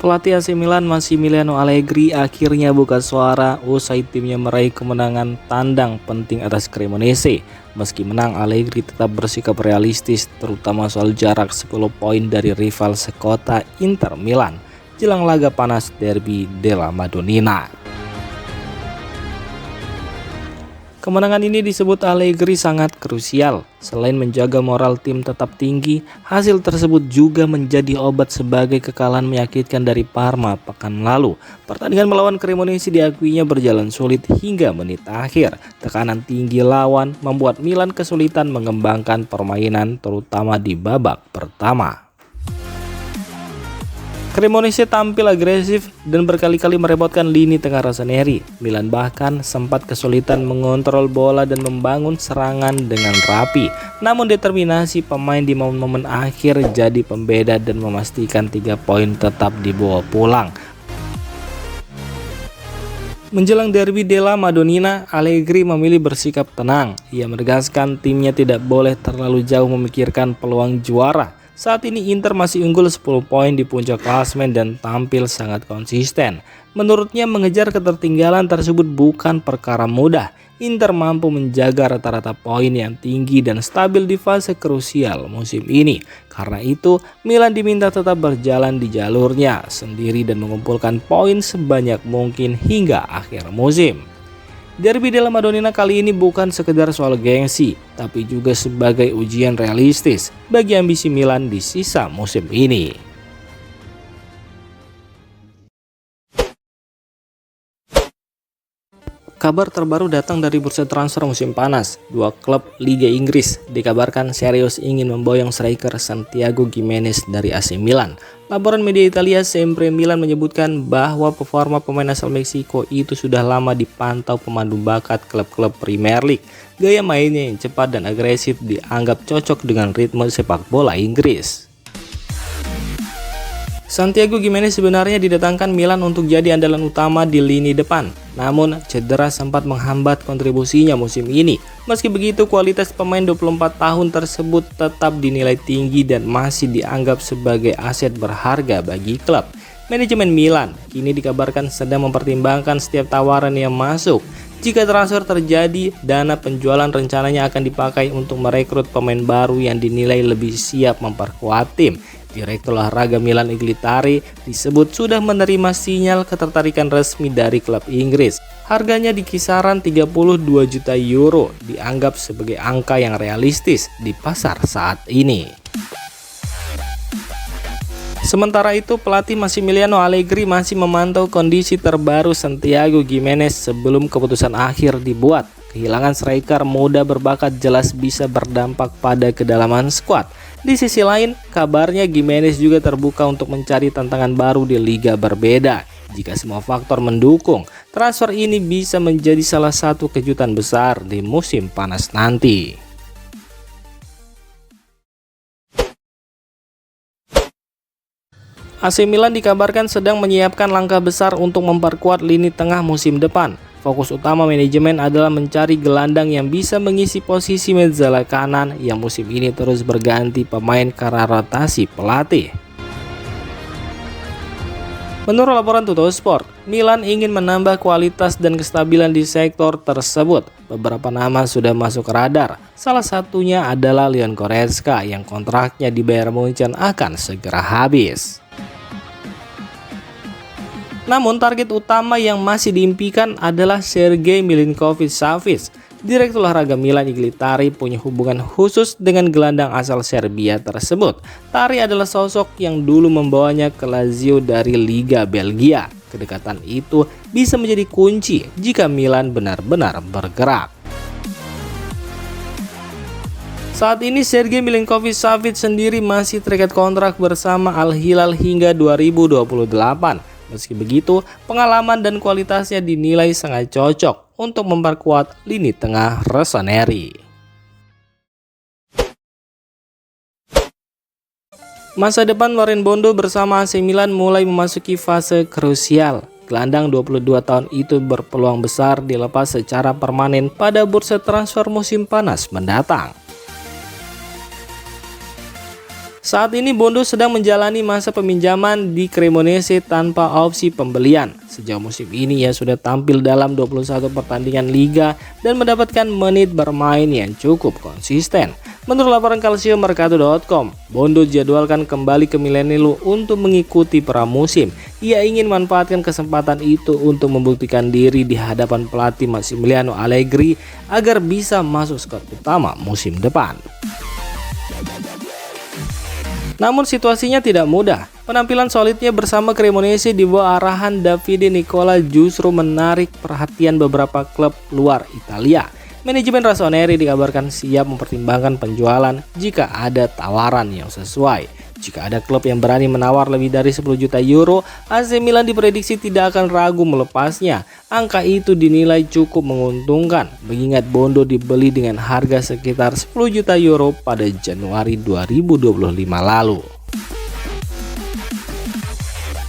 Pelatih AC Milan Massimiliano Allegri akhirnya buka suara usai timnya meraih kemenangan tandang penting atas Cremonese. Meski menang, Allegri tetap bersikap realistis terutama soal jarak 10 poin dari rival sekota Inter Milan jelang laga panas Derby della Madonnina. Kemenangan ini disebut Allegri sangat krusial. Selain menjaga moral tim tetap tinggi, hasil tersebut juga menjadi obat sebagai kekalahan menyakitkan dari Parma pekan lalu. Pertandingan melawan Cremonese diakuinya berjalan sulit hingga menit akhir. Tekanan tinggi lawan membuat Milan kesulitan mengembangkan permainan terutama di babak pertama. Cremonese tampil agresif dan berkali-kali merepotkan lini tengah Rossoneri. Milan bahkan sempat kesulitan mengontrol bola dan membangun serangan dengan rapi. Namun determinasi pemain di momen-momen akhir jadi pembeda dan memastikan 3 poin tetap dibawa pulang. Menjelang Derby della Madonnina, Allegri memilih bersikap tenang. Ia menegaskan timnya tidak boleh terlalu jauh memikirkan peluang juara. Saat ini Inter masih unggul 10 poin di puncak klasemen dan tampil sangat konsisten. Menurutnya mengejar ketertinggalan tersebut bukan perkara mudah. Inter mampu menjaga rata-rata poin yang tinggi dan stabil di fase krusial musim ini. Karena itu Milan diminta tetap berjalan di jalurnya sendiri dan mengumpulkan poin sebanyak mungkin hingga akhir musim. Derby della Madonnina kali ini bukan sekedar soal gengsi, tapi juga sebagai ujian realistis bagi ambisi Milan di sisa musim ini. Kabar terbaru datang dari bursa transfer musim panas. Dua klub Liga Inggris dikabarkan serius ingin memboyong striker Santiago Gimenez dari AC Milan. Laporan media Italia Sempre Milan menyebutkan bahwa performa pemain asal Meksiko itu sudah lama dipantau pemandu bakat klub-klub Premier League. Gaya mainnya yang cepat dan agresif dianggap cocok dengan ritme sepak bola Inggris. Santiago Gimenez sebenarnya didatangkan Milan untuk jadi andalan utama di lini depan. Namun cedera sempat menghambat kontribusinya musim ini. Meski begitu kualitas pemain 24 tahun tersebut tetap dinilai tinggi dan masih dianggap sebagai aset berharga bagi klub. Manajemen Milan kini dikabarkan sedang mempertimbangkan setiap tawaran yang masuk. Jika transfer terjadi, dana penjualan rencananya akan dipakai untuk merekrut pemain baru yang dinilai lebih siap memperkuat tim. Direktur olahraga Milan Inglitari disebut sudah menerima sinyal ketertarikan resmi dari klub Inggris. Harganya di kisaran 32 juta euro, dianggap sebagai angka yang realistis di pasar saat ini. Sementara itu, pelatih Massimiliano Allegri masih memantau kondisi terbaru Santiago Gimenez sebelum keputusan akhir dibuat. Kehilangan striker muda berbakat jelas bisa berdampak pada kedalaman skuad. Di sisi lain, kabarnya Gimenez juga terbuka untuk mencari tantangan baru di liga berbeda. Jika semua faktor mendukung, transfer ini bisa menjadi salah satu kejutan besar di musim panas nanti. AC Milan dikabarkan sedang menyiapkan langkah besar untuk memperkuat lini tengah musim depan. Fokus utama manajemen adalah mencari gelandang yang bisa mengisi posisi mezzala kanan yang musim ini terus berganti pemain karena rotasi pelatih. Menurut laporan Tuttosport, Milan ingin menambah kualitas dan kestabilan di sektor tersebut. Beberapa nama sudah masuk radar. Salah satunya adalah Leon Goretzka yang kontraknya di Bayern Munchen akan segera habis. Namun target utama yang masih diimpikan adalah Sergej Milinkovic-Savic. Direktur olahraga Milan Inglitari punya hubungan khusus dengan gelandang asal Serbia tersebut. Tari adalah sosok yang dulu membawanya ke Lazio dari Liga Belgia. Kedekatan itu bisa menjadi kunci jika Milan benar-benar bergerak. Saat ini Sergej Milinkovic-Savic sendiri masih terikat kontrak bersama Al Hilal hingga 2028. Meski begitu, pengalaman dan kualitasnya dinilai sangat cocok untuk memperkuat lini tengah Rossoneri. Masa depan Warren Bondo bersama AC Milan mulai memasuki fase krusial. Gelandang 22 tahun itu berpeluang besar dilepas secara permanen pada bursa transfer musim panas mendatang. Saat ini Bondo sedang menjalani masa peminjaman di Cremonese tanpa opsi pembelian. Sejauh musim ini ia sudah tampil dalam 21 pertandingan liga dan mendapatkan menit bermain yang cukup konsisten. Menurut laporan calciomercato.com, Bondo dijadwalkan kembali ke Milanello untuk mengikuti pramusim. Ia ingin manfaatkan kesempatan itu untuk membuktikan diri di hadapan pelatih Massimiliano Allegri agar bisa masuk skuad utama musim depan. Namun situasinya tidak mudah. Penampilan solidnya bersama Cremonese di bawah arahan Davide Nicola justru menarik perhatian beberapa klub luar Italia. Manajemen Rossoneri dikabarkan siap mempertimbangkan penjualan jika ada tawaran yang sesuai. Jika ada klub yang berani menawar lebih dari 10 juta euro, AC Milan diprediksi tidak akan ragu melepasnya. Angka itu dinilai cukup menguntungkan, mengingat Bondo dibeli dengan harga sekitar 10 juta euro pada Januari 2025 lalu.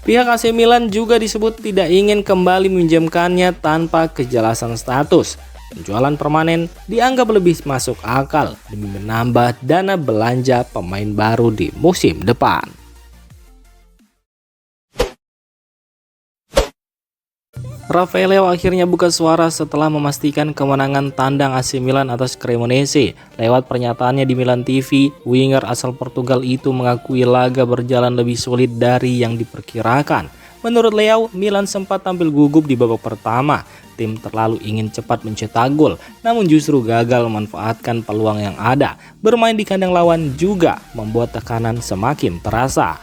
Pihak AC Milan juga disebut tidak ingin kembali meminjamkannya tanpa kejelasan status. Penjualan permanen dianggap lebih masuk akal demi menambah dana belanja pemain baru di musim depan. Rafael Leao akhirnya buka suara setelah memastikan kemenangan tandang AC Milan atas Cremonese. Lewat pernyataannya di Milan TV, winger asal Portugal itu mengakui laga berjalan lebih sulit dari yang diperkirakan. Menurut Leao, Milan sempat tampil gugup di babak pertama. Tim terlalu ingin cepat mencetak gol, namun justru gagal memanfaatkan peluang yang ada. Bermain di kandang lawan juga membuat tekanan semakin terasa.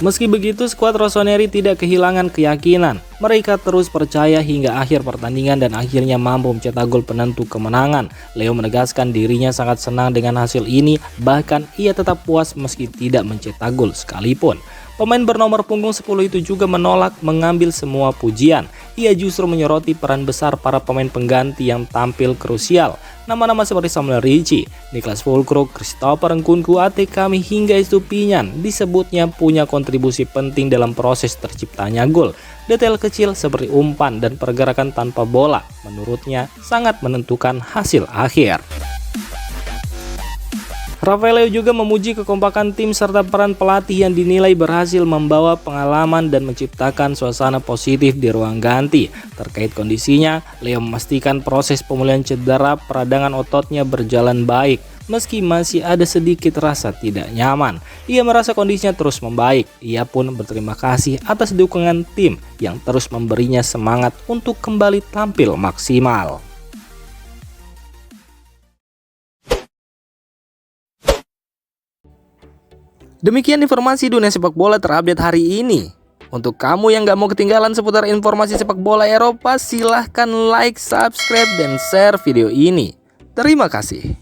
Meski begitu, skuad Rossoneri tidak kehilangan keyakinan. Mereka terus percaya hingga akhir pertandingan dan akhirnya mampu mencetak gol penentu kemenangan. Leo menegaskan dirinya sangat senang dengan hasil ini, bahkan ia tetap puas meski tidak mencetak gol sekalipun. Pemain bernomor punggung 10 itu juga menolak mengambil semua pujian. Ia justru menyoroti peran besar para pemain pengganti yang tampil krusial. Nama-nama seperti Samuel Ricci, Niklas Füllkrug, Christopher Nkunku, Kami hingga Estupiñán disebutnya punya kontribusi penting dalam proses terciptanya gol. Detail kecil seperti umpan dan pergerakan tanpa bola menurutnya sangat menentukan hasil akhir. Rafael Leao juga memuji kekompakan tim serta peran pelatih yang dinilai berhasil membawa pengalaman dan menciptakan suasana positif di ruang ganti. Terkait kondisinya, Leao memastikan proses pemulihan cedera peradangan ototnya berjalan baik. Meski masih ada sedikit rasa tidak nyaman, ia merasa kondisinya terus membaik. Ia pun berterima kasih atas dukungan tim yang terus memberinya semangat untuk kembali tampil maksimal. Demikian informasi dunia sepak bola terupdate hari ini. Untuk kamu yang gak mau ketinggalan seputar informasi sepak bola Eropa, silahkan like, subscribe, dan share video ini. Terima kasih.